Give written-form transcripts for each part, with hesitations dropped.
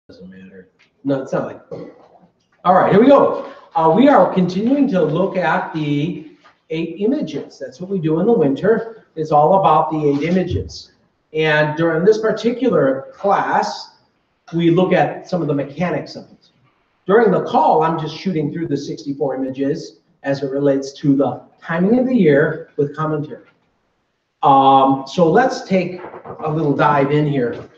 Doesn't matter. No, it's not like. All right, here we go. We are continuing to look at the 8 images. That's what we do in the winter. It's all about the 8 images. And during this particular class, we look at some of the mechanics of it. During the call, I'm just shooting through the 64 images as it relates to the timing of the year with commentary. So let's take a little dive in here.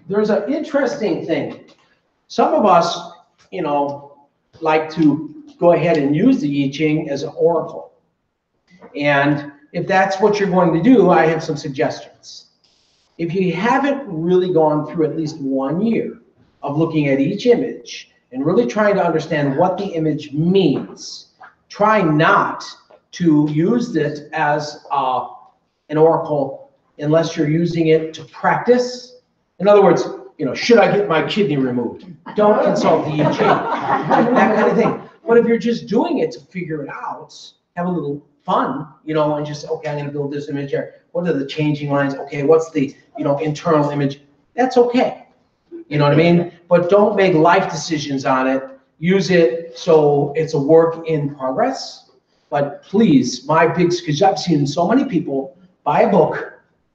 There's an interesting thing. Some of us, like to go ahead and use the I Ching as an oracle. And if that's what you're going to do, I have some suggestions. If you haven't really gone through at least 1 year of looking at each image and really trying to understand what the image means, try not to use it as an oracle unless you're using it to practice. In other words, should I get my kidney removed? Don't consult the I Ching, that kind of thing. But if you're just doing it to figure it out, have a little fun, and just, okay, I'm going to build this image here. What are the changing lines? Okay, what's the, internal image? That's okay. You know what I mean? But don't make life decisions on it. Use it so it's a work in progress. But please, because I've seen so many people buy a book,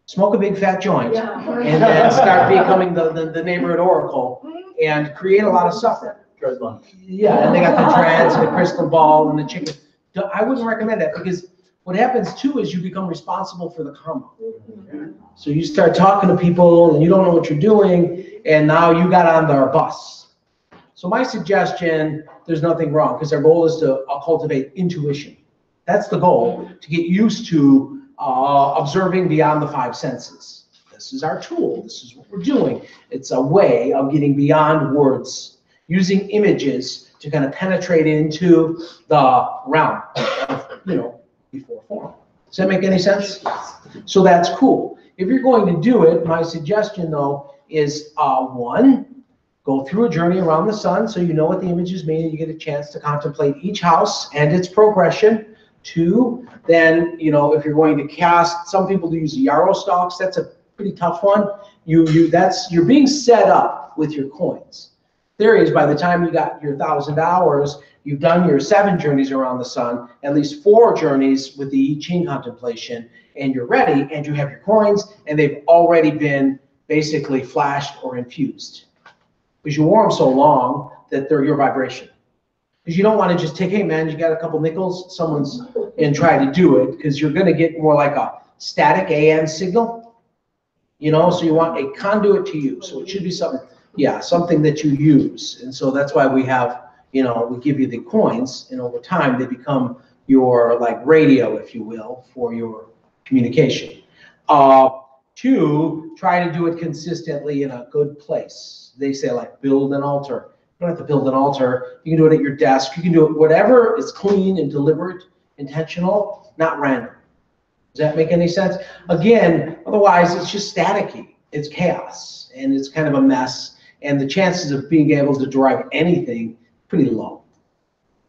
smoke a big fat joint, and then start becoming the neighborhood oracle and create a lot of suffering. Yeah, and they got the dreads and the crystal ball and the chicken. I wouldn't recommend that, because what happens too is you become responsible for the karma. So you start talking to people and you don't know what you're doing, and now you got on their bus. So my suggestion, there's nothing wrong, because our goal is to cultivate intuition. That's the goal, to get used to observing beyond the 5 senses. This is our tool. This is what we're doing. It's a way of getting beyond words, using images to kind of penetrate into the realm of, before form. Does that make any sense? So that's cool. If you're going to do it, my suggestion though is 1, go through a journey around the sun so you know what the images mean and you get a chance to contemplate each house and its progression. 2, then, if you're going to cast, some people use yarrow stalks. That's a pretty tough one. You're being set up with your coins. Theory is by the time you got your 1,000 hours, you've done your 7 journeys around the sun, at least 4 journeys with the I Ching contemplation, and you're ready, and you have your coins, and they've already been basically flashed or infused. Because you wore them so long that they're your vibration. Because you don't want to just take, hey man, you got a couple nickels, and try to do it, because you're going to get more like a static AM signal, so you want a conduit to you. So it should be something that you use. And so that's why we have, we give you the coins, and over time they become your radio, if you will, for your communication. 2, try to do it consistently in a good place. They say build an altar. You don't have to build an altar. You can do it at your desk. You can do it whatever is clean and deliberate, intentional, not random. Does that make any sense? Again, otherwise it's just staticky. It's chaos, and it's kind of a mess, and the chances of being able to derive anything pretty low.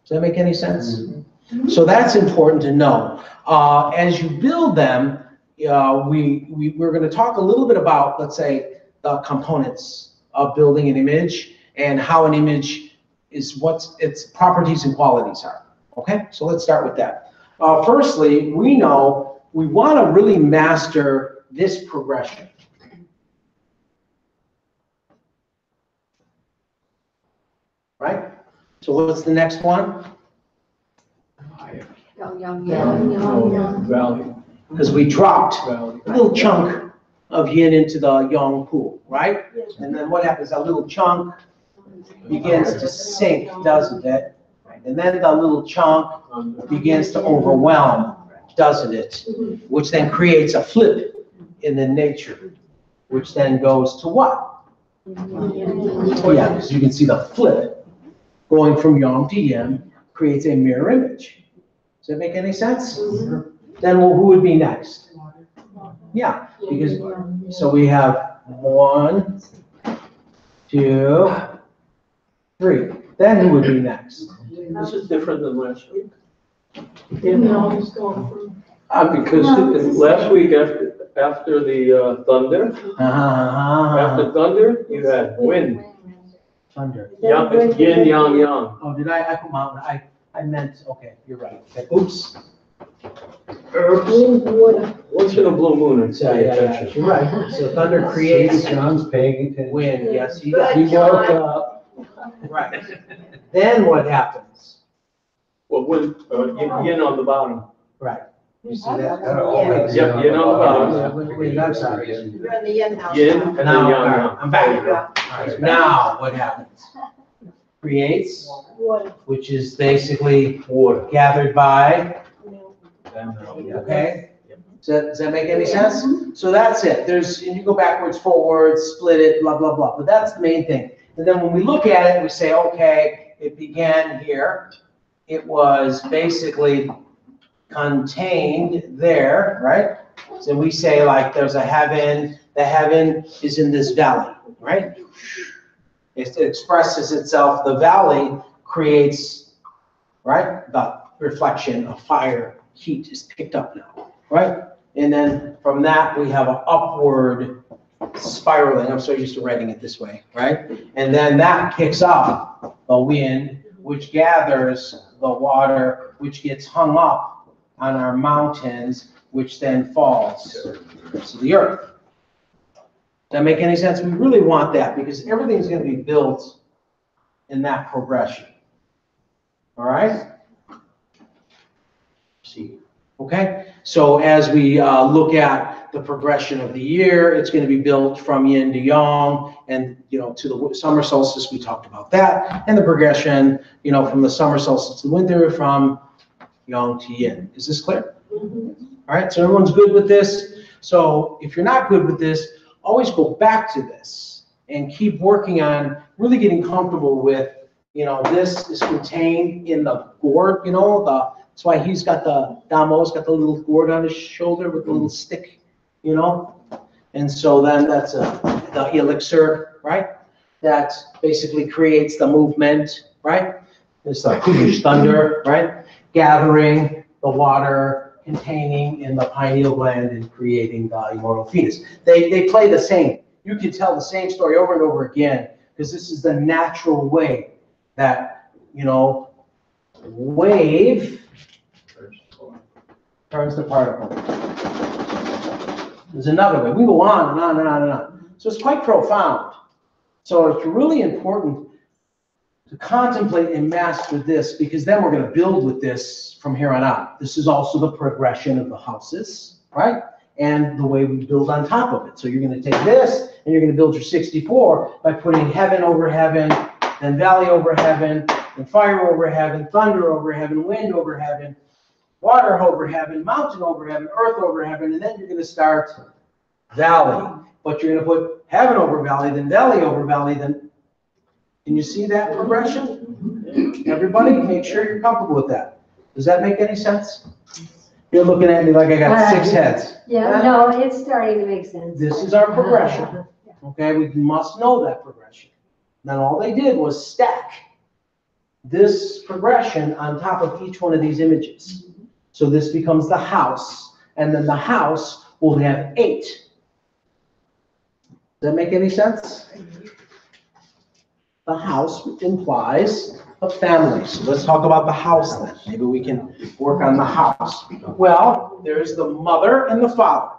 Does that make any sense? Mm-hmm. So that's important to know. As you build them, we're going to talk a little bit about, let's say, the components of building an image, and how an image is, what its properties and qualities are. Okay, so let's start with that. Firstly, we know we want to really master this progression. Right? So what's the next one? Because we dropped a little chunk of yin into the yang pool, right? And then what happens? A little chunk begins to sink, doesn't it? And then the little chunk begins to overwhelm, doesn't it? Which then creates a flip in the nature, which then goes to what? Oh yeah, because you can see the flip going from yang to yin creates a mirror image. Does that make any sense? Then who would be next? Yeah, because so we have 1, 2, 3. Then who would be next? This is different than last week. Because Because last week, after the thunder, after thunder, you had wind. Thunder. Yin, yang, yang. Oh, did I put mountain? I meant, okay, you're right. Okay, oops. Once in a blue moon, I'd Yeah, say yeah, attention. you're right. So thunder creates John's paying attention. wind, yes, he He woke up. Right. Then what happens? Well, wind, yin on the bottom. Right. You see that? Yep, yin on the bottom. Wait, I'm sorry. You're in the yin house. Yin and then Now, yang, all right, yang. I'm back. All right, now what happens? Creates, Water. which is basically Water. gathered by, okay? Does that make any sense? So that's it. There's, and you go backwards, forwards, split it, blah, blah, blah. But that's the main thing. And then when we look at it, we say, okay, it began here. It was basically contained there, right? So we say like there's a heaven, the heaven is in this valley, right? It expresses itself, the valley creates, right? The reflection of fire, heat is picked up now, right? And then from that, we have an upward spiraling. I'm so used to writing it this way, right? And then that kicks up the wind, which gathers the water, which gets hung up on our mountains, which then falls to the earth. Does that make any sense? We really want that because everything's going to be built in that progression. All right? See. Okay? So as we look at the progression of the year, it's going to be built from yin to yang, and to the summer solstice, we talked about that, and the progression, from the summer solstice to winter, from yang to yin. Is this clear? All right, so everyone's good with this. So if you're not good with this, always go back to this and keep working on really getting comfortable with, this is contained in the gourd, that's why he's got Damo's got the little gourd on his shoulder with the little stick, And so then that's the elixir, right? That basically creates the movement, right? It's the thunder, right? Gathering the water, containing in the pineal gland and creating the immortal fetus. They play the same. You can tell the same story over and over again because this is the natural way that, wave turns the particle. There's another way. We go on and on and on and on. So it's quite profound. So it's really important to contemplate and master this because then we're going to build with this from here on out. This is also the progression of the houses, right? And the way we build on top of it. So you're going to take this and you're going to build your 64 by putting heaven over heaven, then valley over heaven, and fire over heaven, thunder over heaven, wind over heaven, water over heaven, mountain over heaven, earth over heaven, and then you're going to start valley. But you're going to put heaven over valley, then valley over valley, then. Can you see that progression? Everybody, make sure you're comfortable with that. Does that make any sense? You're looking at me like I got 6 heads. Yeah, no, it's starting to make sense. This is our progression. Okay, we must know that progression. Then all they did was stack this progression on top of each one of these images. So this becomes the house, and then the house will have 8. Does that make any sense? The house implies a family. So let's talk about the house then. Maybe we can work on the house. Well, there's the mother and the father.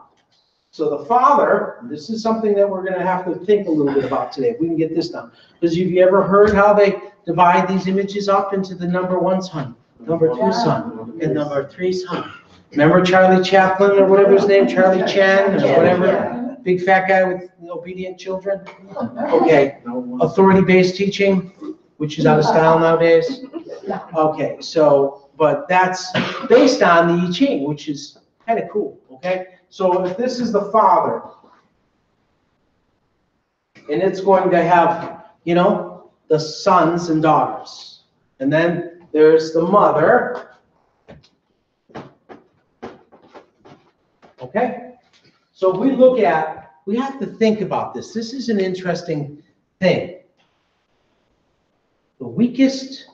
So the father, this is something that we're going to have to think a little bit about today, if we can get this done. Because have you ever heard how they divide these images up into the number 1 son, number 2 son, and number 3 son? Remember Charlie Chaplin or whatever his name, Charlie Chan or whatever? Big fat guy with obedient children? Okay, authority-based teaching, which is out of style nowadays. Okay, so, but that's based on the I Ching, which is kind of cool, okay? So if this is the father, and it's going to have, the sons and daughters. And then there's the mother. Okay? So if we look at, we have to think about this. This is an interesting thing. The weakest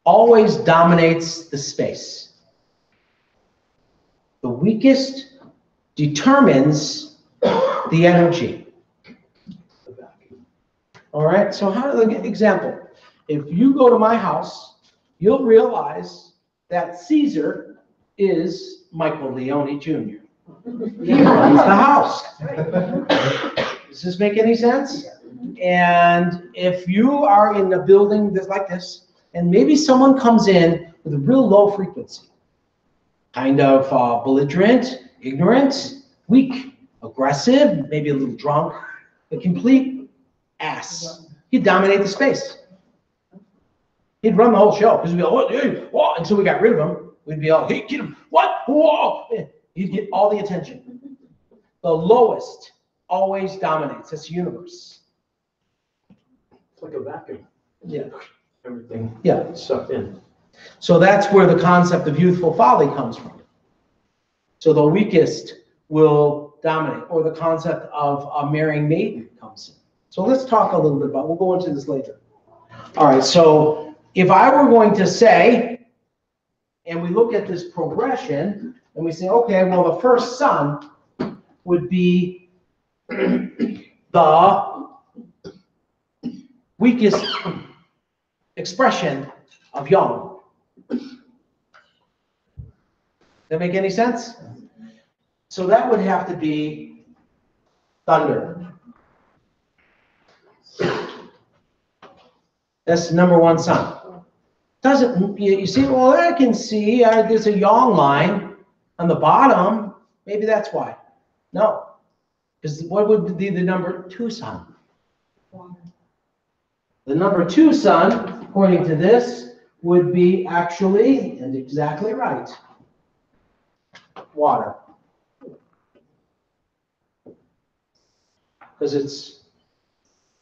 always dominates the space. The weakest determines the energy. All right, so example, if you go to my house, you'll realize that Caesar is Michael Leone Jr. He runs the house. Does this make any sense? And if you are in a building that's like this, and maybe someone comes in with a real low frequency, kind of belligerent, ignorant, weak, aggressive, maybe a little drunk, a complete ass, he'd dominate the space. He'd run the whole show because we'd be all, hey, whoa, until we got rid of him. We'd be all, hey, get him, what? Whoa. He'd get all the attention. The lowest always dominates. That's the universe. It's like a vacuum. Yeah. Everything Yeah. sucked in. So that's where the concept of youthful folly comes from. So the weakest will dominate, or the concept of a marrying maiden comes in. So let's talk a little bit about, we'll go into this later. All right, so if I were going to say, and we look at this progression, and we say, okay, well, the first son would be the weakest expression of young. That make any sense? So that would have to be thunder. That's number one son. Doesn't you see? Well, I can see there's a yang line on the bottom. Maybe that's why. No, because what would be the number two son? The number two son, according to this, would be actually, and exactly right, water. Because it's,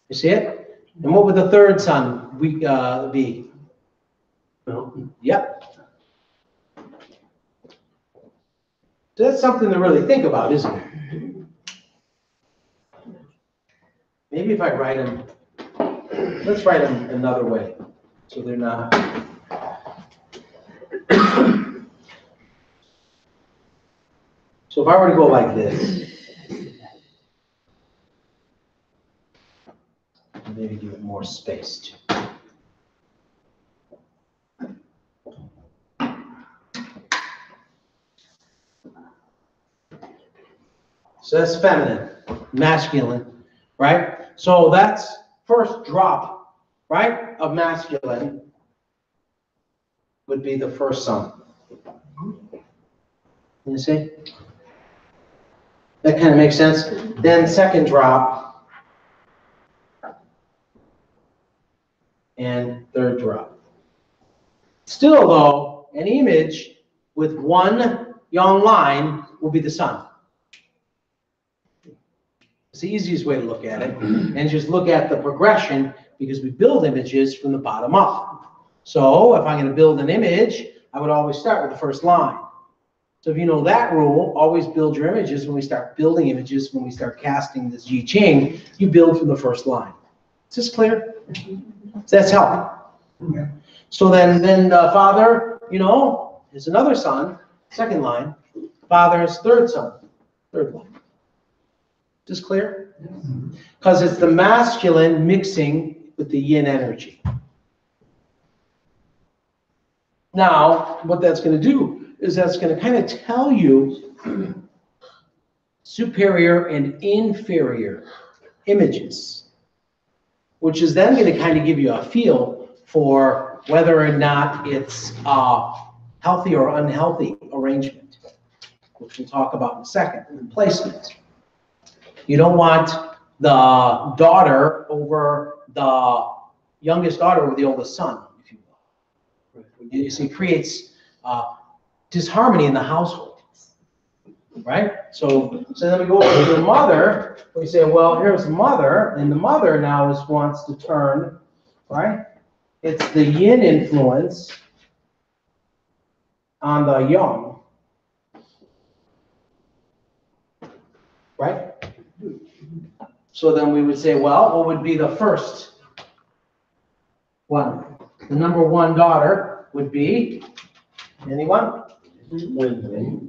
you see it? And what would the third son be? No. Yep. So that's something to really think about, isn't it? Maybe if I write them, let's write them another way, so they're not. So if I were to go like this, maybe give it more space too. So that's feminine, masculine, right? So that's first drop, right, of masculine would be the first son. You see? That kind of makes sense. Then second drop and third drop. Still though, an image with one yang line will be the sun. It's the easiest way to look at it, and just look at the progression, because we build images from the bottom up. So if I'm going to build an image, I would always start with the first line. So if you know that rule, always build your images when we start building images, when we start casting this I Ching, you build from the first line. Is this clear? Does that help? Okay. So then father, is another son, second line. Father's third son, third line. Is this clear? Because it's the masculine mixing with the yin energy. Now, what that's going to do is that's going to kind of tell you superior and inferior images, which is then going to kind of give you a feel for whether or not it's a healthy or unhealthy arrangement, which we'll talk about in a second. Placement. You don't want the daughter over the youngest daughter over the oldest son, if you will. You see, it creates disharmony in the household, right? So then we go over to the mother. We say, well, here's the mother, and the mother now wants to turn, right? It's the yin influence on the yang, right? So then we would say, well, what would be the first one? The number one daughter would be, anyone? Wednesday.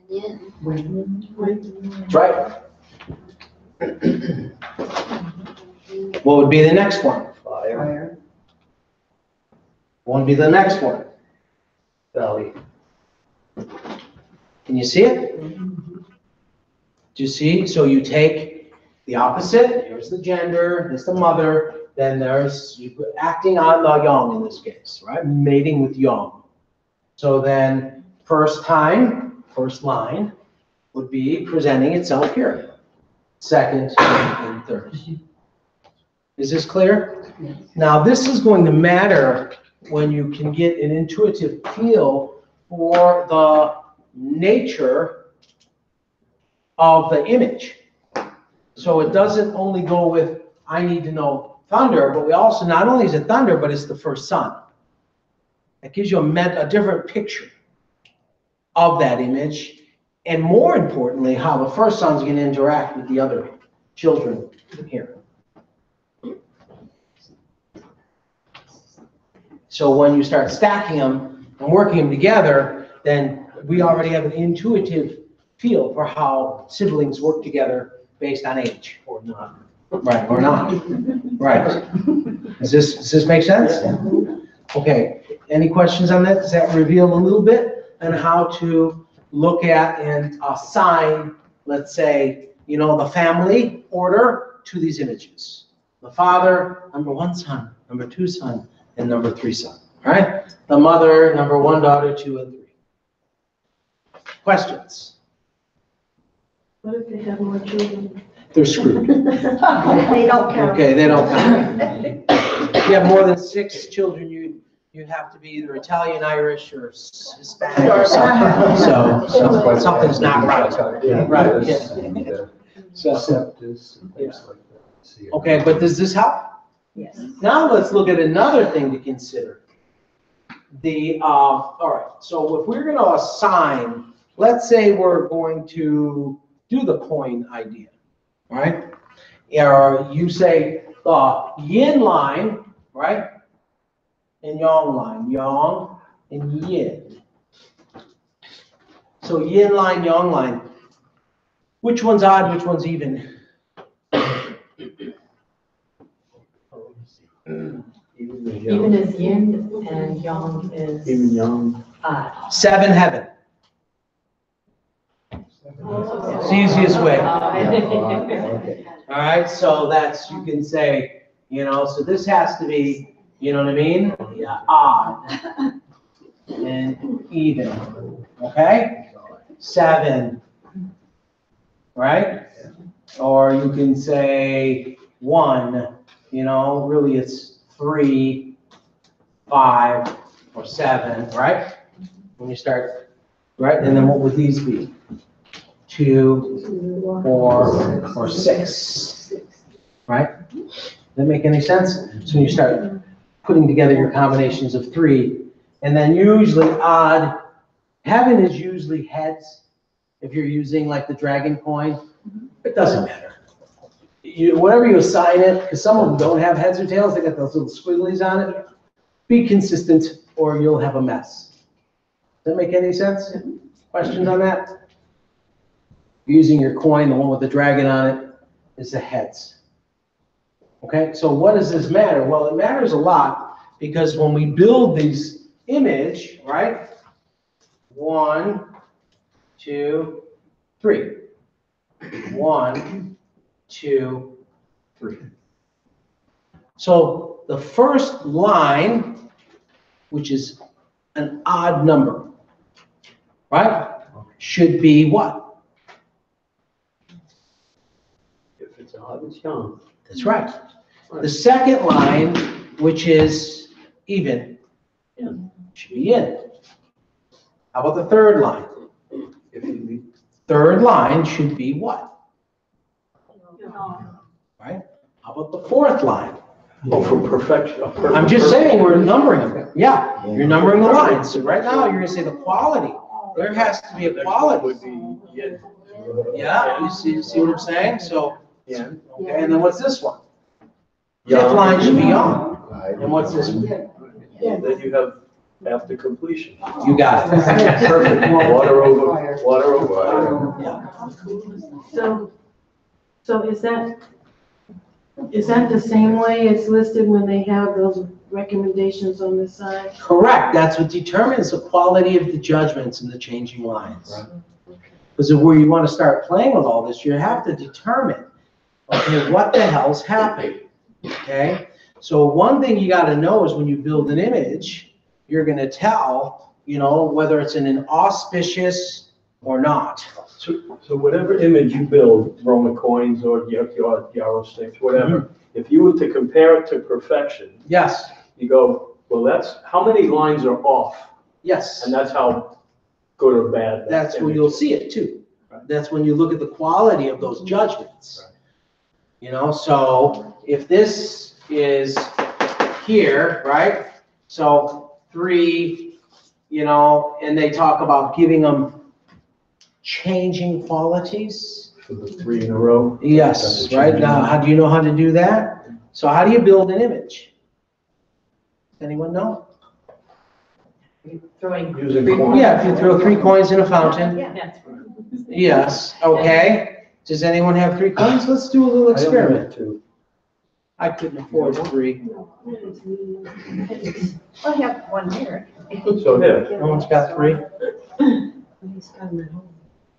That's right. What would be the next one? Fire. What would be the next one? Valley. Can you see it? Do you see? So you take the opposite, here's the gender, there's the mother, then there's you acting on the young in this case, right? Mating with young. So then first line would be presenting itself here. Second and third. Is this clear? Yes. Now this is going to matter when you can get an intuitive feel for the nature of the image. So it doesn't only go with, I need to know thunder, but we also, not only is it thunder, but it's the first son. It gives you a different picture of that image, and more importantly, how the first son's going to interact with the other children here. So when you start stacking them and working them together, then we already have an intuitive feel for how siblings work together based on age. Or not. Right, or not. Right. Does this make sense? Okay, any questions on that? Does that reveal a little bit on how to look at and assign, let's say, the family order to these images? The father, number 1 son, number 2 son, and number 3 son, all right? The mother, number 1 daughter, 2 and 3. Questions? What if they have more children? They're screwed. They don't count. Okay, they don't count. If you have more than 6 children, you have to be either Italian, Irish, or Hispanic or something. So something's not right. Yeah. Right, yeah. So, Septus and things like that. See, okay, but does this help? Yes. Now let's look at another thing to consider. All right, so if we're going to assign, let's say we're going to do the coin idea, right? Or you say the yin line, right? And yang line, yang and yin. So yin line, yang line. Which one's odd, which one's even? Even as yin and yang is Even young. odd. 7 heaven. It's the easiest way. Okay. All right, so that's, you can say, so this has to be, you know what I mean? Yeah, odd and even, okay? 7, right? Or you can say 1, really it's 3, 5, or 7, right? When you start, right? And then what would these be? 2, 4, or 6, right? Does that make any sense? So when you start putting together your combinations of 3, and then usually odd, heaven is usually heads. If you're using like the dragon coin, it doesn't matter. Whatever you assign it, because some of them don't have heads or tails, they got those little squigglies on it. Be consistent or you'll have a mess. Does that make any sense? Questions on that? Using your coin, the one with the dragon on it, is the heads. Okay, so what does this matter? Well, it matters a lot because when we build these image, right? 1, 2, 3. 1, 2, 3. So the first line, which is an odd number, right? Should be what? If it's odd, it's young. That's right. The second line, which is even, should be in. How about the third line? Third line should be what? Right? How about the fourth line? Oh, for perfection. I'm just saying, we're numbering them. Yeah, you're numbering the lines. So right now, you're gonna say the quality. There has to be a quality. Would be yin. Yeah, you see what I'm saying? So, Yin. okay, and then what's this one? Fifth line should be on. Right. And what's this one? Then you have after completion. You got it. Perfect. Water over. Yeah. So is that the same way it's listed when they have those recommendations on the side? Correct, that's what determines the quality of the judgments in the changing lines. Because where you want to start playing with all this, you have to determine, okay, what the hell's happening, okay? So one thing you got to know is when you build an image, you're going to tell, whether it's in an auspicious or not. So whatever image you build, Roman coins or yarrow sticks, whatever, if you were to compare it to perfection, Yes, you go, well, that's, how many lines are off? yes. And that's how good or bad that That's when image you'll is. see it too. Right. That's when you look at the quality of those judgments. So if this is here, right? So 3, and they talk about giving them changing qualities. For the 3 in a row. Yes, That's a right? changing Now, line. how do you know how to do that? So how do you build an image? Anyone know? Throwing. Using three coins. Yeah, if you throw 3 coins in a fountain. Yeah. Yes, okay. Does anyone have 3 coins? Let's do a little I only experiment. have 2. I couldn't afford 3. I have one here. So here, No one's got 3?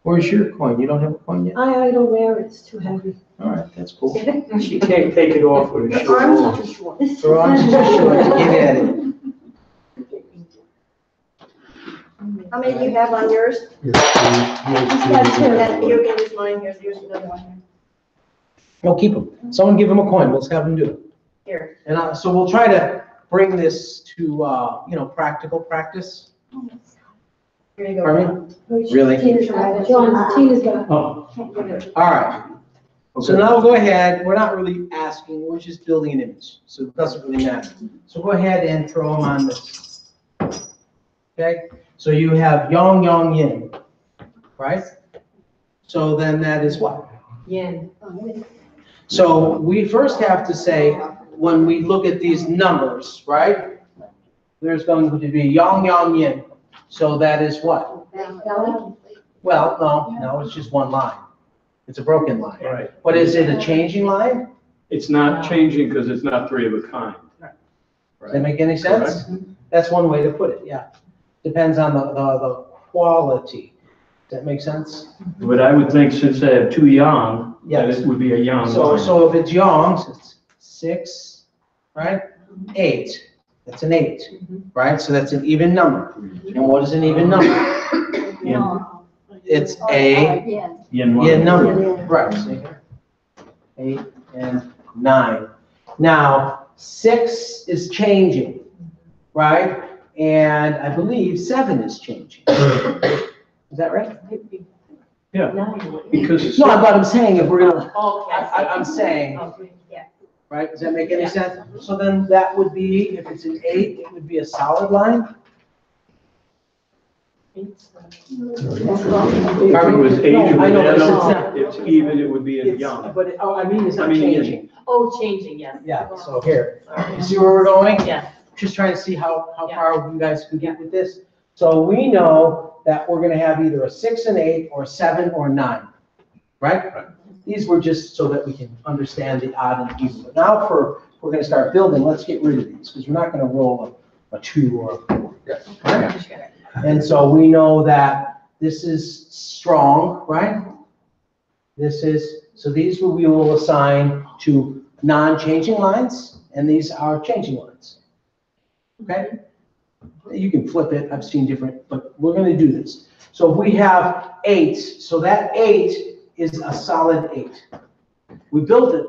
Where's your coin? You don't have a coin yet? I don't wear it, it's too heavy. All right, that's cool. she can't take it off with a The short arms arm. are too short. Her arms are too short to get at it. How many do you have on yours? Here's two, That, you can use mine, here's another one here. No, keep them. Someone give them a coin. Let's have them do it. Here. And so we'll try to bring this to, practical practice. Here you go. Pardon me? Really? Tina's got it. John, Tina's got it. Oh, All right. So now we'll go ahead. We're not really asking, we're just building an image. So it doesn't really matter. So go ahead and throw them on this. Okay? So you have yang, yang, yin, right? So then that is what? Yin. So we first have to say, when we look at these numbers, right? There's going to be yang, yang, yin. So that is what? Well, no, it's just one line. It's a broken line. right. But is it a changing line? It's not changing because it's not 3 of a kind. Does that make any sense? That's one way to put it, yeah. Depends on the quality. Does that make sense? But I would think since I have 2 yang, that Yes. it would be a yang So, line. so if it's yang, so it's 6, right? 8, that's an 8, right? So that's an even number. And what is an even number? Yin, It's a yin one. yin number, right? See here? 8 and 9. Now, 6 is changing, right? And I believe 7 is changing. Is that right? Because No, but I'm saying if we're gonna, Okay. I'm saying, Okay. right, does that make any sense? So then that would be, if it's an 8, it would be a solid line? if it was 8, No, it I know, would but add it's up. not. It's even, it would be a It's- yang. But, I mean, it's not I mean, changing. Oh, changing, yes. Yeah, so here, you see where we're going? Yeah. Just trying to see how Yeah. far you guys can get with this. So we know that we're gonna have either a 6 and 8, or 7 or 9, right? These were just so that we can understand the odd and even. But now we're gonna start building, let's get rid of these, because we're not gonna roll a 2 or a 4. And so we know that this is strong, right? So these we will assign to non-changing lines, and these are changing lines. Okay? You can flip it, I've seen different, but we're gonna do this. So if we have 8, so that 8 is a solid 8. We built it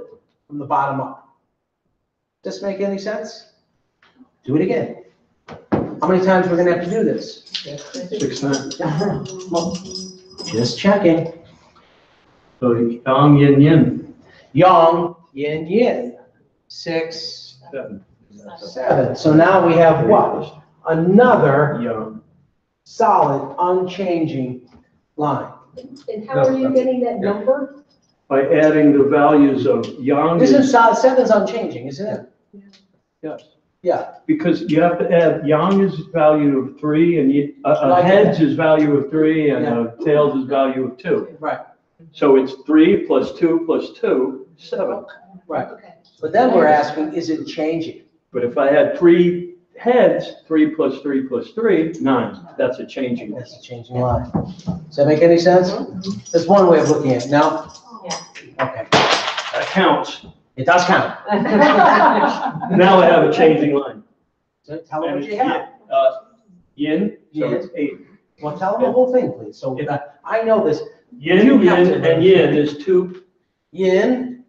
from the bottom up. Does this make any sense? Do it again. How many times we're gonna have to do this? 6 times. Just checking. So yang, yin, yin. Yang, yin, yin. 6, 7. 7. So now we have what? Another Yang. solid, unchanging line. And how are you getting that number? By adding the values of yang. Isn't solid, 7's unchanging, isn't it? Yes. Yeah. Because you have to add, yang is value of 3, and a heads is value of 3, and a tails is value of 2. Right, So it's 3 plus 2 plus 2, 7. right. But then we're asking, is it changing? But if I had 3 heads, 3 plus 3 plus 3, 9. That's a changing. That's a changing line. Does that make any sense? That's one way of looking at it. Now? Okay, That counts. it does count. Now I have a changing line. So tell them And what it's you have. yin, so Yin. it's 8. Well, tell them the whole thing, please. So that, I know this. Yin, You have yin, to- and yin is 2 Yin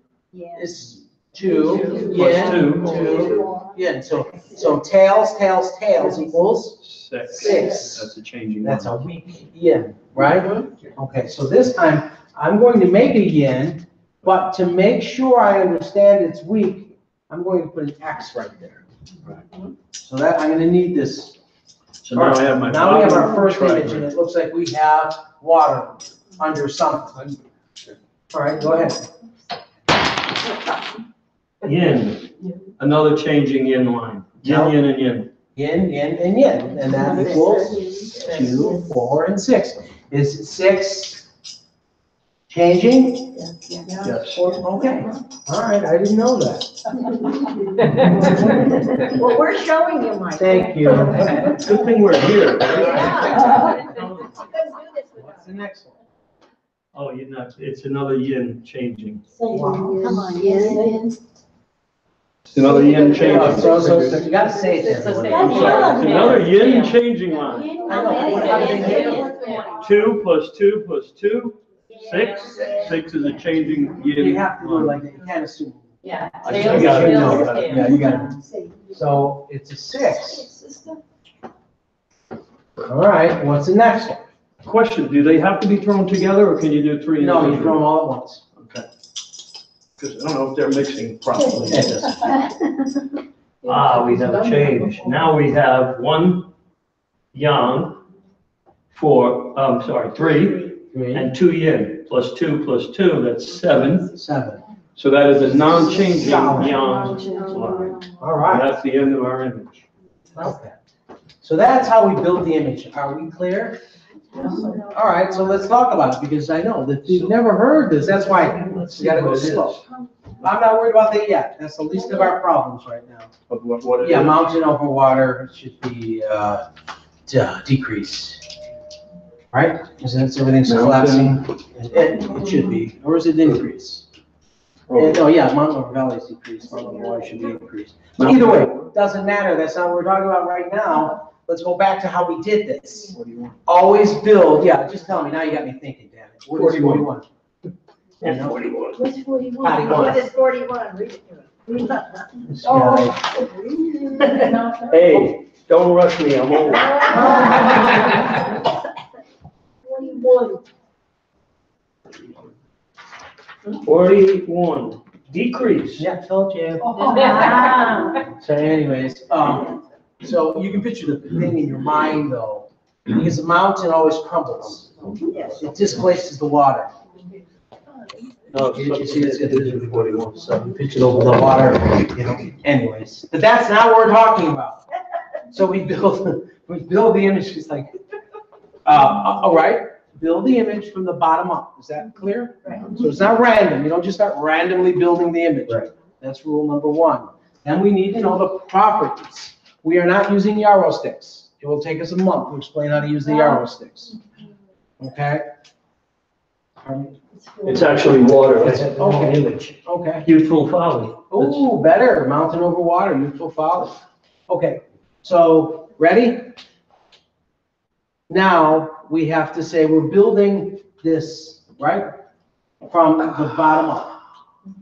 is 2, plus yin, 2. 2, yin. So tails, tails, tails equals 6. 6. That's a changing That's line. a weak yin, right? Okay, so this time, I'm going to make a yin, but to make sure I understand it's weak, I'm going to put an X right there. So that, I'm gonna need this. So now I have my. Now we have our bottom first image, and triangle. it looks like we have water under something. All right, go ahead. Yin, another changing yin line. Yin, yin, and yin. Yin, yin, and yin, and that equals 2, 4, and 6. Is 6 changing? Yes. Okay, all right, I didn't know that. Well, we're showing you, Mike. Thank you. Good thing we're here. Yeah. You couldn't do this What's without. the next one? Oh, you're not, it's another yin changing. Wow. Come on, yes. It's another yin Oh, changing. so you gotta say it to everyone. I'm sorry, it's another yin changing line. I know. 2 plus 2 plus 2, 6. 6 is a changing yin. You have to do it line. like that, you can't assume. Yeah. I Tails, still got it. tails, No, tails. Yeah, you got it. So it's a 6. All right, what's the next one? Question, do they have to be thrown together, or can you do 3 No, you individually? throw them all at once. Okay. Because I don't know if they're mixing properly. Ah, we have a change. Now we have 1 yang for, 3, 3, and 2 yin, plus 2 plus 2, that's 7. 7. So that is a non-changing Solid. yang line. All And right, that's the end of our image. okay. So that's how we build the image. Are we clear? All right, so let's talk about it, because I know that you've never heard this. That's why Let's you gotta go what it is. slow. I'm not worried about that yet. That's the least of our problems right now. Of what it Yeah, is. mountain over water should be, decrease. Right? Since everything's Mountain. collapsing, it should be, or is it increase? Oh, Oh, yeah, mountain over valley is decreased, mountain over water should be increased. Mountain. Either way, doesn't matter, that's not what we're talking about right now. Let's go back to how we did this. What do you want? Always build, yeah, just tell me, now you got me thinking, damn it. What is 41? 41? And 41. What's 41? Patty, What is 41? Read it to me. This Oh. guy. Hey, don't rush me, I'm old. 41. 41, decrease. Yeah, told you. Wow. So anyways, so you can picture the thing in your mind though, because the mountain always crumbles. Yes. It displaces the water. No, You see, it's 41. So you pitch it over the water, you know, anyways. But that's not what we're talking about. So we build the image, it's like, all right, build the image from the bottom up. Is that clear? Right. So it's not random. You don't just start randomly building the image. Right. That's rule number 1. Then we need to know the properties. We are not using yarrow sticks. It will take us a month to explain how to use the yarrow sticks. Okay? It's actually water, that's the wrong Okay. image. Okay. Youthful folly. Ooh, better, mountain over water, youthful folly. Okay, so, ready? Now, we have to say we're building this, right? From the bottom up.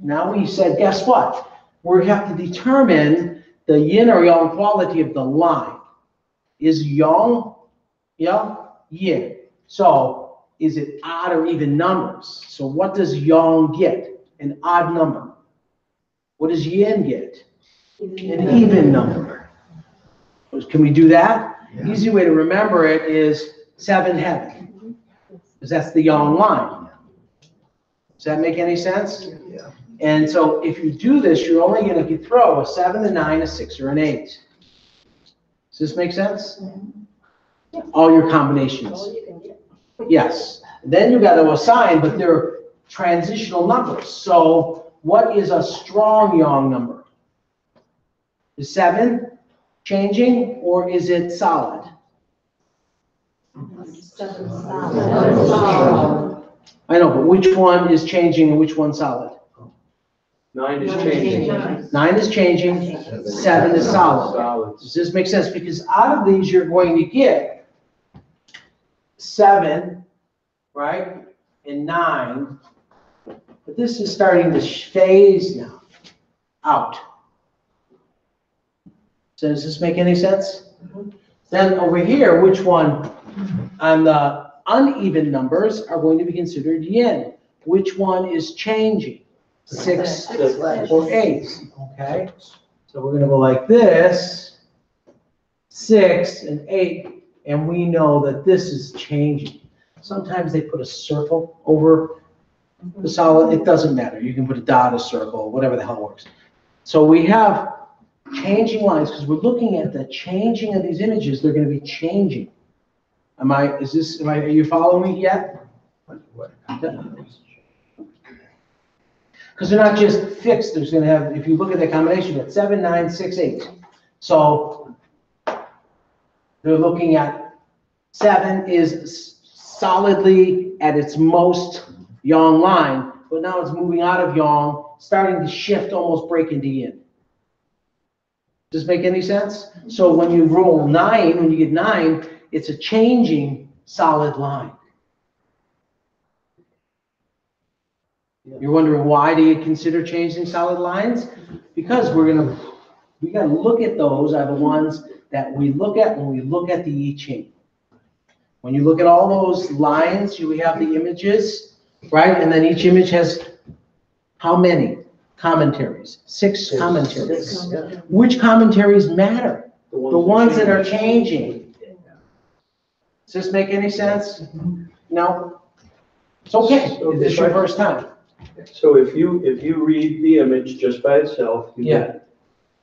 Now we said, guess what? We have to determine the yin or yang quality of the line. Is yang, yeah, yin. So, is it odd or even numbers? So what does yang get? An odd number. What does yin get? An even number. Can we do that? Easy way to remember it is 7 heaven. Because that's the yang line. Does that make any sense? Yeah. And so if you do this, you're only gonna throw a 7, a 9, a 6, or an 8. Does this make sense? All your combinations. All you can get. Yes. Then you gotta assign, but they're transitional numbers. So what is a strong yang number? Is 7 changing or is it solid? I know, but which one is changing and which one's solid? 9 is changing. 9 is changing, 7 is solid. Solid. Does this make sense? Because out of these, you're going to get 7, right, and 9. But this is starting to phase now, out. So does this make any sense? Then over here, which one on the uneven numbers are going to be considered yin? Which one is changing? 6 or 8, okay? So we're gonna go like this, 6 and 8, and we know that this is changing. Sometimes they put a circle over the solid, it doesn't matter. You can put a dot, a circle, whatever the hell works. So we have changing lines, because we're looking at the changing of these images, they're gonna be changing. Are you following me yet? Because they're not just fixed, there's gonna have, if you look at the combination, you got 7, 9, 6, 8. So they're looking at 7 is solidly at its most yang line, but now it's moving out of yang, starting to shift, almost break into yin. Does this make any sense? So when you roll 9, when you get 9, it's a changing solid line. You're wondering why do you consider changing solid lines? Because we gotta look at those are the ones that we look at when we look at the I Ching. When you look at all those lines, you have the images, right? And then each image has how many commentaries? 6 commentaries. Which commentaries matter? The ones that are changing. Does this make any sense? No? It's okay. This is your first time. So if you read the image just by itself, you get,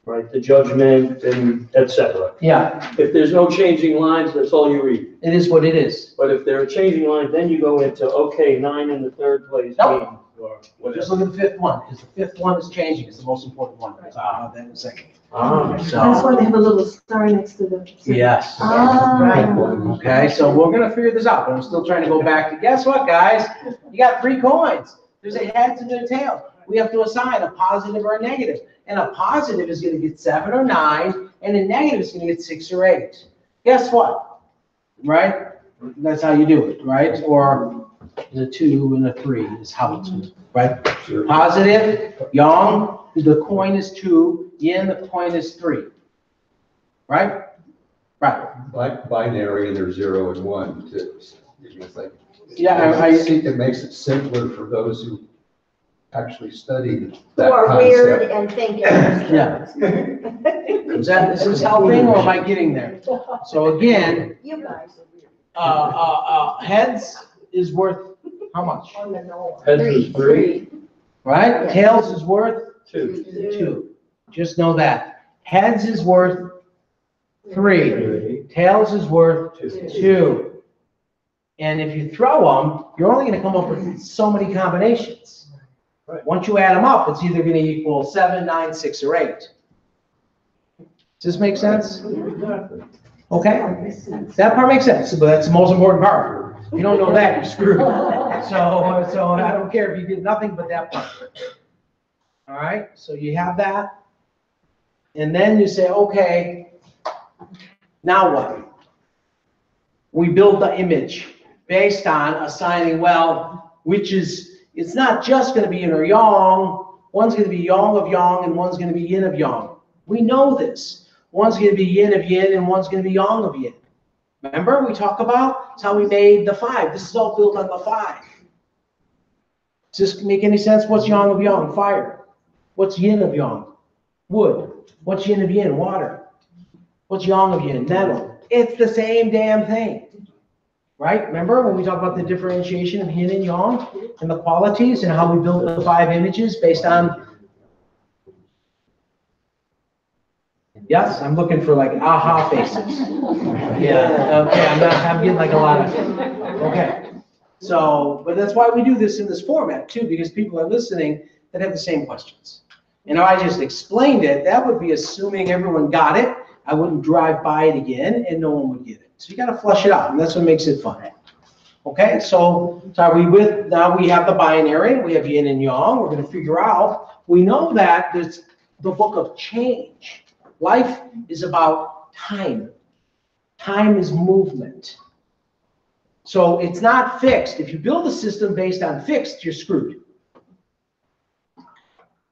right, the judgment and et cetera. Yeah, If there's no changing lines, that's all you read. it is what it is. But if there are changing lines, then you go into, okay, 9 in the third place. Nope. Or Just whatever. look at the 5th one, because the 5th one is changing. It's the most important one. So I'll have that in a second. That's So, why they have a little star next to them. yes. Right. Okay, so we're gonna figure this out, but I'm still trying to go back to, guess what, guys? You got 3 coins. There's a heads and a tail. We have to assign a positive or a negative. And a positive is gonna get 7 or 9, and a negative is gonna get 6 or 8. Guess what? Right? That's how you do it, right? Or the 2 and the 3 is how it's, right? Positive, yang, the coin is 2, yin, the coin is 3. Right? Right. Like binary, there's 0 and 1 too. It's like- Yeah, It makes it simpler for those who actually studied Who that are weird concept. and think. Yeah. This is helping, or am I getting there? So again, You guys are weird. heads is worth how much? On the knoll. Heads is 3, Right? Tails is worth 2. 2. Just know that. Heads is worth 3. Tails is worth 2. And if you throw them, you're only gonna come up with so many combinations. Right. Once you add them up, it's either gonna equal 7, 9, 6, or 8. Does this make sense? Exactly. Okay? That part makes sense, but that's the most important part. If you don't know that, you're screwed. So I don't care if you did nothing but that part. All right, so you have that. And then you say, okay, now what? We build the image based on assigning, well, which is, it's not just gonna be yin or yang. One's gonna be yang of yang and one's gonna be yin of yang. We know this. One's gonna be yin of yin and one's gonna be yang of yin. Remember, we talk about, it's how we made the 5. This is all built on the 5. Does this make any sense? What's yang of yang? Fire. What's yin of yang? Wood. What's yin of yin? Water. What's yang of yin? Metal. It's the same damn thing. right? Remember when we talked about the differentiation of yin and yang and the qualities and how we built the 5 images based on. Yes, I'm looking for like aha faces. Yeah, okay, I'm getting like a lot of, okay. So, but that's why we do this in this format too, because people are listening that have the same questions. And if I just explained it, that would be assuming everyone got it. I wouldn't drive by it again and no one would get it. So you gotta flush it out, and that's what makes it fun. Okay, so are we with, now we have the binary, we have yin and yang, we're gonna figure out, we know that there's the book of change. Life is about time. Time is movement. So it's not fixed. If you build a system based on fixed, you're screwed.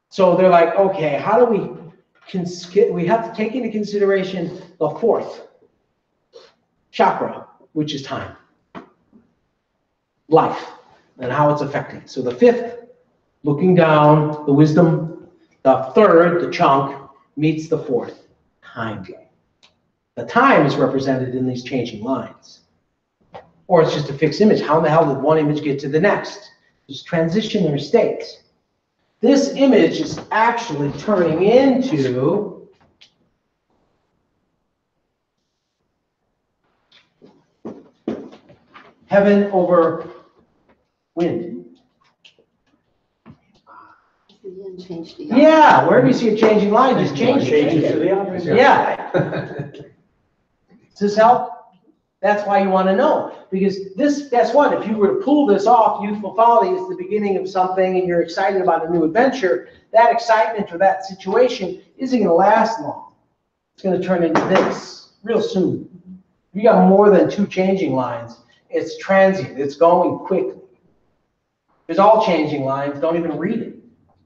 So they're like, okay, how do we have to take into consideration the 4th chakra, which is time, life, and how it's affecting. So the 5th, looking down, the wisdom, the 3rd, the chunk, meets the 4th, time. The time is represented in these changing lines. Or it's just a fixed image. How in the hell did one image get to the next? There's transitionary states. This image is actually turning into heaven over wind. Yeah, wherever you see a changing line, just change Change it to the it. opposite. Yeah. Does this help? That's why you want to know. Because this, guess what? If you were to pull this off, youthful folly is the beginning of something and you're excited about a new adventure, that excitement or that situation isn't going to last long. It's going to turn into this real soon. If you got more than 2 changing lines, it's transient. It's going quickly. There's all changing lines. Don't even read it.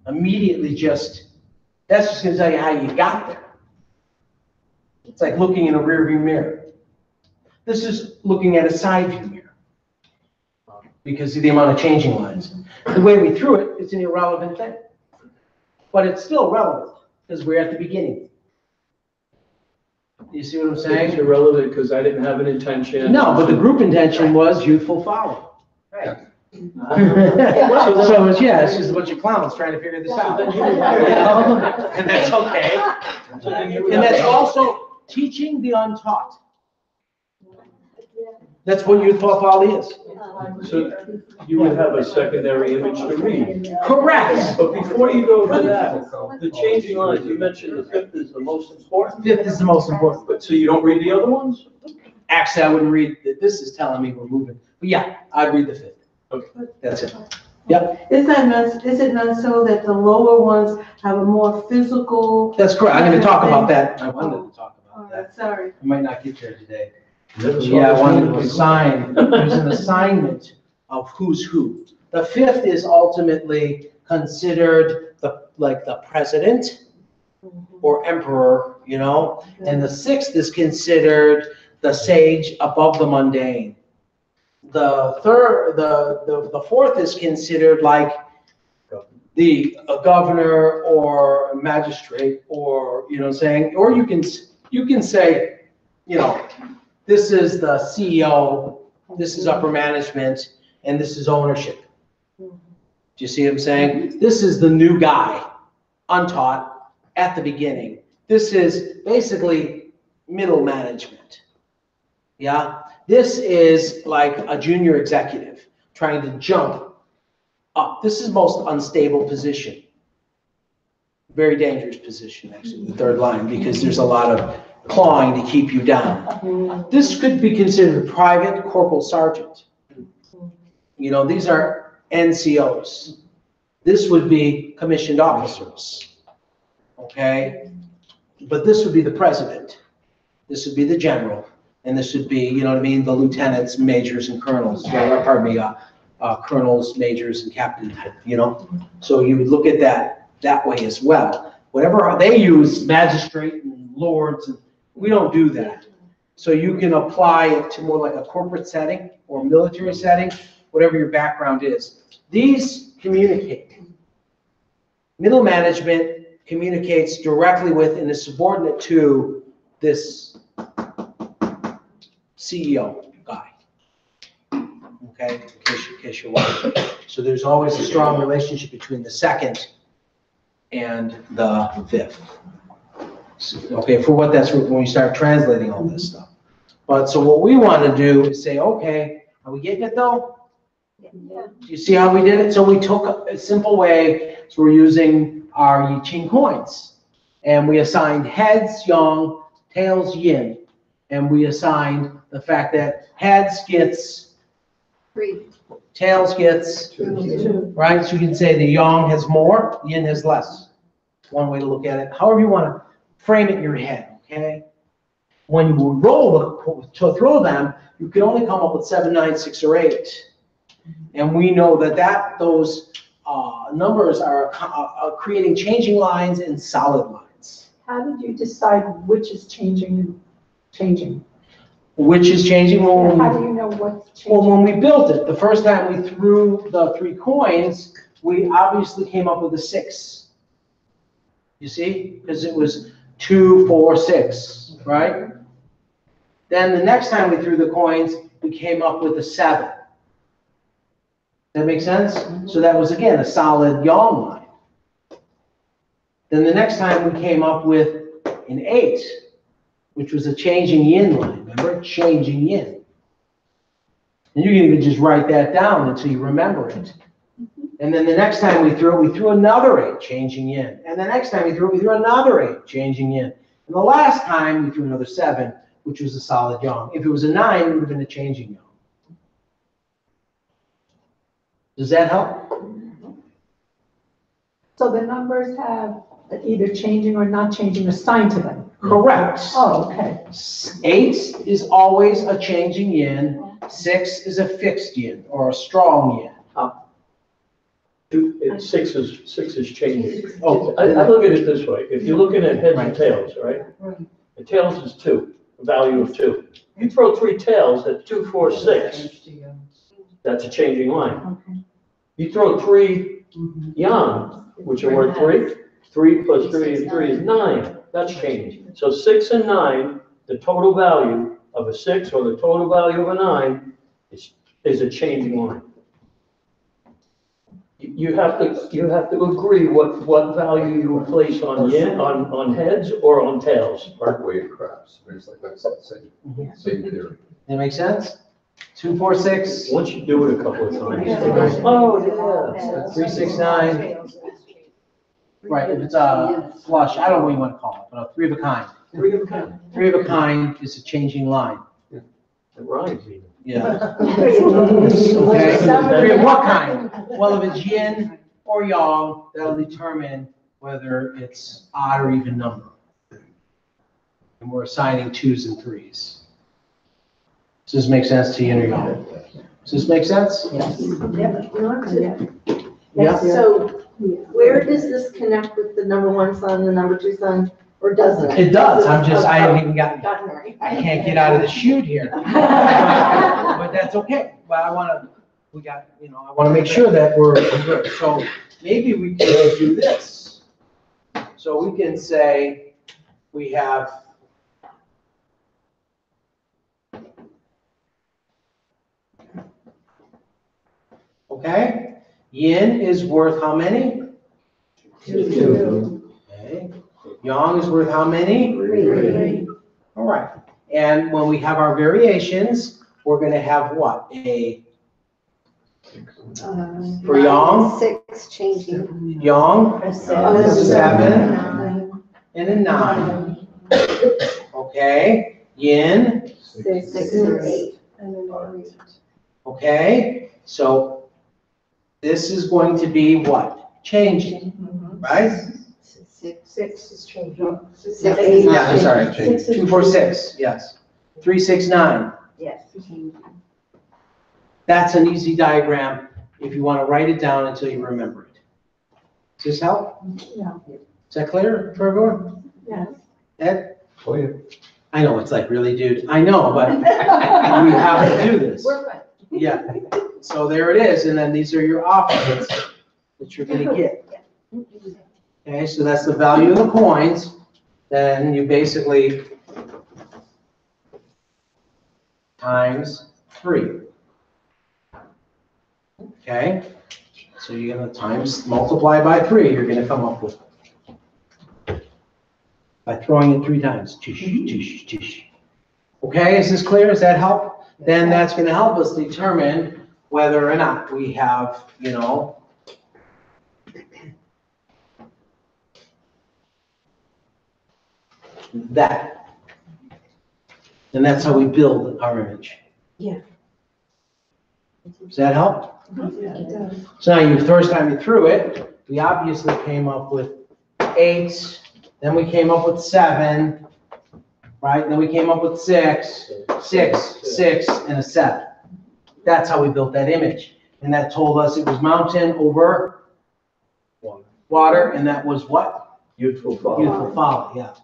Immediately that's just going to tell you how you got there. It's like looking in a rearview mirror. This is looking at a side view mirror because of the amount of changing lines. The way we threw it, it's an irrelevant thing. But it's still relevant because we're at the beginning. You see what I'm saying? It's irrelevant because I didn't have an intention. No, but the group intention was youthful folly. Right. So it's just a bunch of clowns trying to figure this out. You know? And that's okay. And that's also teaching the untaught. That's what youthful folly is. So you would have a secondary image to read. Correct. But before you go to that, the changing lines, you mentioned the 5th is the most important. 5th is the most important. But so you don't read the other ones? Actually, I wouldn't read, this is telling me we're moving. But yeah, I'd read the 5th. Okay. That's it. Yep, Is it not so that the lower ones have a more physical? that's correct. I'm gonna talk about that. I wanted to talk All about right, that. sorry. I might not get there today. Never saw Yeah, I this wanted one. to assign, there's an assignment of who's who. The 5th is ultimately considered the president or emperor, you know? And the 6th is considered the sage above the mundane. The 4th is considered like a governor or a magistrate, or, you know what I'm saying? Or you can say, you know, this is the CEO, this is upper management, and this is ownership. Do you see what I'm saying? This is the new guy, untaught, at the beginning. This is basically middle management. Yeah? This is like a junior executive trying to jump up. This is most unstable position. Very dangerous position, actually, the 3rd line, because there's a lot of clawing to keep you down. This could be considered private corporal sergeant. You know, these are NCOs. This would be commissioned officers. Okay? But this would be the president. This would be the general. And this would be, you know what I mean, the lieutenants, majors, and colonels. Pardon me, colonels, majors, and captains, you know? So you would look at that way as well. Whatever they use, magistrate and lords, and we don't do that. So you can apply it to more like a corporate setting or military setting, whatever your background is. These communicate. Middle management communicates directly with and is subordinate to this CEO guy. okay, in case you're wondering. So there's always a strong relationship between the second and the fifth. Okay, for what that's when you start translating all this stuff. But so what we want to do is say, okay, are we getting it though? Do you see how we did it? So we took a simple way, so we're using our I Ching coins. And we assigned heads yang, tails yin. And we assigned the fact that heads gets 3. tails gets 2. right? So you can say the yang has more, yin has less. One way to look at it. However you want to frame it in your head, okay? When you roll to throw them, you can only come up with 7, 9, 6, or 8. And we know that those numbers are creating changing lines and solid lines. How did you decide which is changing and changing? Which is changing when How do you know what's Well, changing? when we built it, the first time we threw the 3 coins, we obviously came up with a 6. You see? Because it was 2, 4, 6, right? Then the next time we threw the coins, we came up with a 7. That make sense? So that was, again, a solid yang line. Then the next time we came up with an 8, which was a changing yin line. Remember? Changing yin. And you can even just write that down until you remember it. And then the next time we threw another 8, changing yin. And the next time we threw another 8, changing yin. And the last time we threw another 7, which was a solid yang. If it was a 9, it would have been a changing yang. Does that help? So the numbers have either changing or not changing assigned to them? Correct. Oh, okay. 8 is always a changing yin. 6 is a fixed yin or a strong yin. 6 is changing. Oh, I look at it this way. If you're looking at heads Right. and tails, right? The tails is 2, a value of 2. You throw 3 tails, that's 2, 4, 6. That's a changing line. Okay. You throw 3 yang, which are worth 3. 3 plus 3 is 3 is 9. That's changing. So 6 and 9, the total value of a 6 or the total value of a 9 is a changing line. You have to agree what value you would place on yin, on heads or on tails. Partway across, it's like that's the same theory. That make sense? 2, 4, 6, Once you do it a couple of times, Yeah. they go, oh, yeah. 3, 6, 9. Right, if it's a flush, I don't know what you want to call it, but a 3 of a kind. 3 of a kind. 3 of a kind is a changing line. It rhymes even. Yeah. Okay. 3 of what kind? Well, if it's yin or yang, that'll determine whether it's odd or even number. And we're assigning 2s and 3s. Does this make sense to yin or yang? Does this make sense? Yeah. So where does this connect with the number 1 son, the number 2 son, or doesn't it? It does. I haven't even gotten, Sorry. I can't get out of the chute here. But that's okay. But I want to, I want to make sure that we're good. So maybe we can do this. So we can say we have okay? Yin is worth how many? 2. Okay. Yang is worth how many? 3. All right. And when we have our variations, we're going to have what? For yang? 6 changing. Yang, A 7, and a 9. Okay. Yin. 6 and 8. Okay. So this is going to be what? Changing, right? 6 is changing. 6, Yeah, I'm sorry. 6 is 2, 4, 6. Yes. 3, 6, 9. Yes. That's an easy diagram if you want to write it down until you remember it. Does this help? Yeah. Is that clear for everyone? Yes. Ed? Oh, yeah. I know, it's like, really, dude? I know, but we have to do this. We're fine. Yeah. So there it is, and then these are your options that you're gonna get. Okay, so that's the value of the coins. Then you basically times 3. Okay? So you're gonna multiply by 3, you're gonna come up with. By throwing it 3 times. Tish, tish, tish. Okay, is this clear? Does that help? Then that's gonna help us determine whether or not we have, that. And that's how we build our image. Yeah. Does that help? So now you, first time you threw it, we obviously came up with 8, then we came up with 7, right? Then we came up with 6, 6, and a 7. That's how we built that image. And that told us it was mountain over water, and that was what? Youthful folly. Youthful folly, yeah.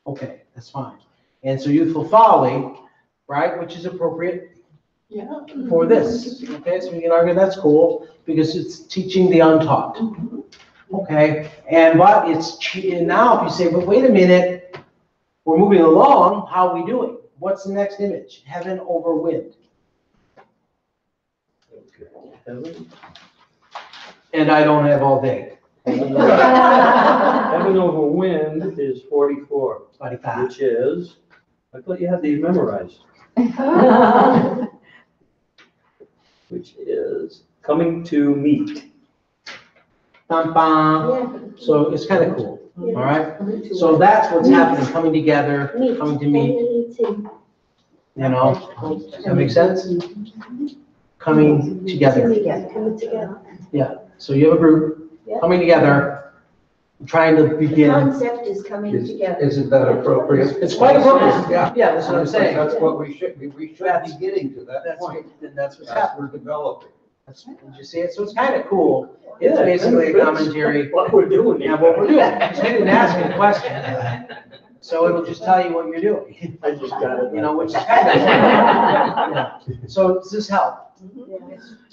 Okay, that's fine. And so youthful folly, right, which is appropriate for this. Okay, so we can argue that's cool because it's teaching the untaught. Okay, but it's now if you say, but wait a minute, we're moving along, how are we doing? What's the next image? Heaven over wind. Heaven And I don't have all day. heaven over wind is 44, 25. which is, I thought you had these memorized, which is coming to meet. Bum, bum. So it's kind of cool, all right? So that's what's happening, coming together, coming to meet, Does that make sense? Coming together. Coming together. Yeah, so you have a group, coming together, trying to The begin. concept is coming together. Isn't that appropriate? It's quite appropriate, yeah, that's what I'm saying. That's what we should be getting to that point. That's what's As happening. we're developing. Did you see it? So it's kind of cool. It's Yeah, basically a that's commentary. What we're doing. Yeah, what we're doing, because we didn't ask you a question. So it'll just tell you what you're doing, I just got it. which is kind of, yeah. So does this help?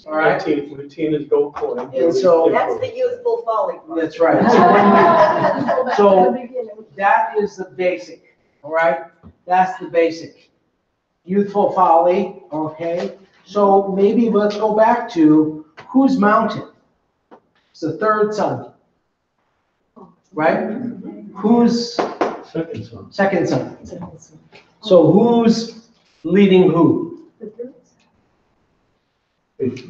All right? With Tina's gold coin. And so- That's the youthful folly part. That's right. So that is the basic, all right? That's the basic. Youthful folly, okay? So maybe let's go back to whose mountain? It's the third son, right? Who's Second son. second son? So who's leading who? It's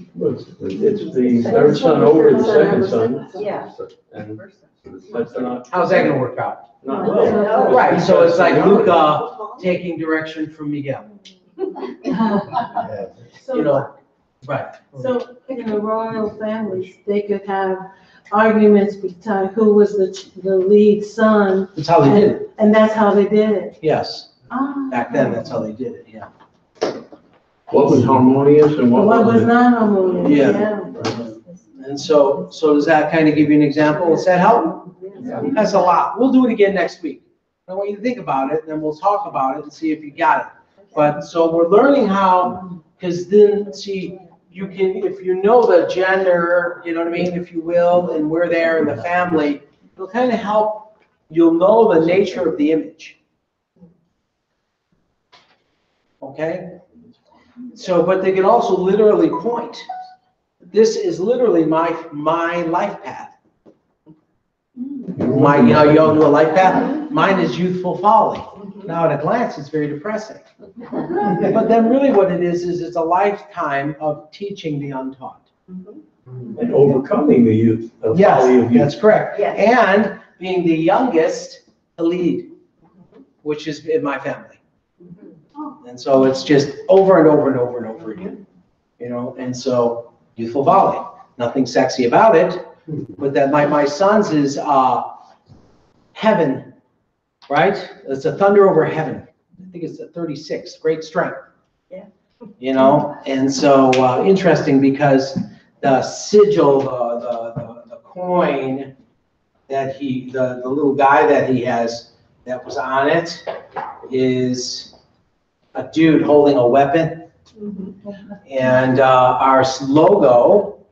the third son over the second son, Yeah. and that's not How's that gonna work out? well. Right, so it's like Luca taking direction from Miguel, right. So in the royal families, they could have arguments between who was the lead son, That's how they did it, and that's how they did it. yes. Ah. Back then, that's how they did it, yeah. What was harmonious and What was wasn't? not harmonious, Yeah. yeah. And so does that kind of give you an example? Does that help? That's a lot. We'll do it again next week. I want you to think about it, and then we'll talk about it and see if you got it. But, so we're learning how, because then, see, you can, if you know the gender, you know what I mean, if you will, and we're there in the family, it'll kind of help, you'll know the nature of the image. Okay? So, but they can also literally point. This is literally my life path. You all do a life path? Mine is youthful folly. Now, at a glance, it's very depressing. But then really what it is it's a lifetime of teaching the untaught. And overcoming the youth, the folly Yes, of youth. that's correct. Yes. And being the youngest to lead, which is in my family. And so it's just over and over and over and over again, and so youthful folly, nothing sexy about it, but that my son's is heaven, right? It's a thunder over heaven. I think it's a 36, great strength. Yeah. And so interesting because the sigil, the coin that the little guy that he has that was on it is a dude holding a weapon. And our logo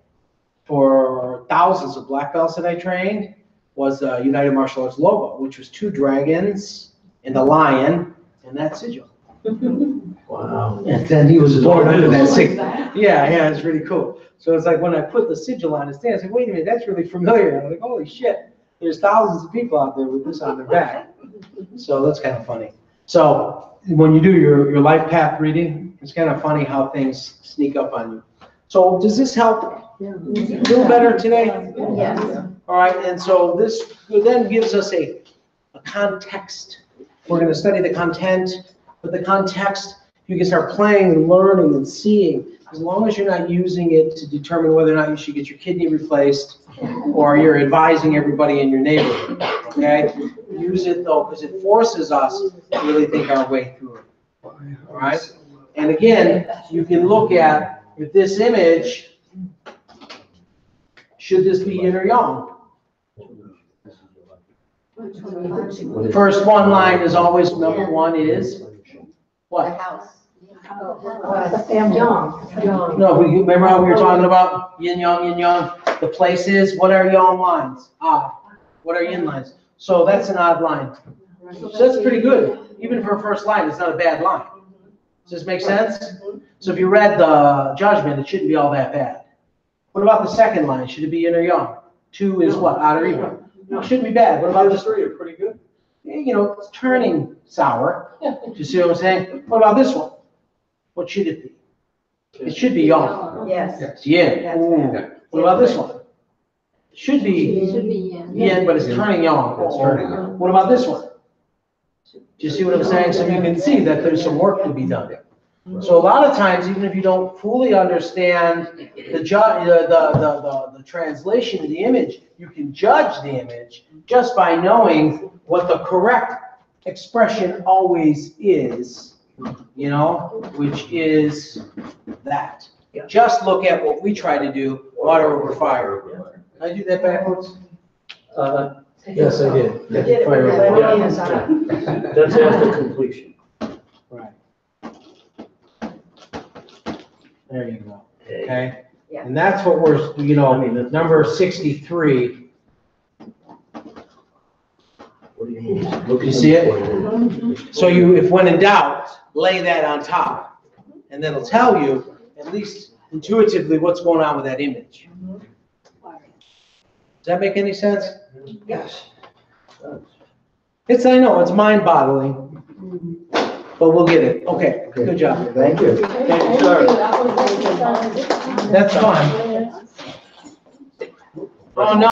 for thousands of black belts that I trained was the United Martial Arts logo, which was 2 dragons and a lion and that sigil. Wow. And then he was born under that sigil. Yeah, it's really cool. So it's like when I put the sigil on his stand, I said, wait a minute, that's really familiar. I'm like, holy shit, there's thousands of people out there with this on their back. So that's kind of funny. So when you do your life path reading, it's kind of funny how things sneak up on you. So does this help? Feel better today? Yes. All right, and so this then gives us a context. We're going to study the content, but the context, you can start playing and learning and seeing, as long as you're not using it to determine whether or not you should get your kidney replaced or you're advising everybody in your neighborhood, okay? Use it though, because it forces us to really think our way through it, all right? And again, you can look at, if this image, should this be yin or yang? First one line is always, number one is, The what? house. The family. Yang. No, remember how we were talking about yin yang, the places, what are yang lines? Odd. What are yin lines? So that's an odd line. So that's pretty good. Even for a first line, it's not a bad line. Does this make sense? So if you read the judgment, it shouldn't be all that bad. What about the second line? Should it be yin or yang? 2 is what? Odd or even? No, shouldn't be bad. What about Those this? three are pretty good. You know, it's turning sour. Do you see what I'm saying? What about this one? What should it be? It should be yang. Yes. Yes. Yin. That's Ooh. What about this one? It should be yin, but it's turning yang. It's turning yang. What about this one? Do you see what I'm saying? So you can see that there's some work to be done. So a lot of times, even if you don't fully understand the translation of the image, you can judge the image just by knowing what the correct expression always is, you know, which is that. Just look at what we try to do, water over fire. Did I do that backwards? Yes, I did. You did it Fire with away. that. Yeah. That's after completion. Right. There you go, okay? Yeah. And that's what we're, you know, number 63. What do you mean? You see it? So you, if when in doubt, lay that on top. And then it'll tell you, at least intuitively, what's going on with that image. Does that make any sense? Yes. It's, I know, it's mind-boggling, but we'll get it. Okay, good job. Thank you. Thank you, sir. That's fine. Oh, no.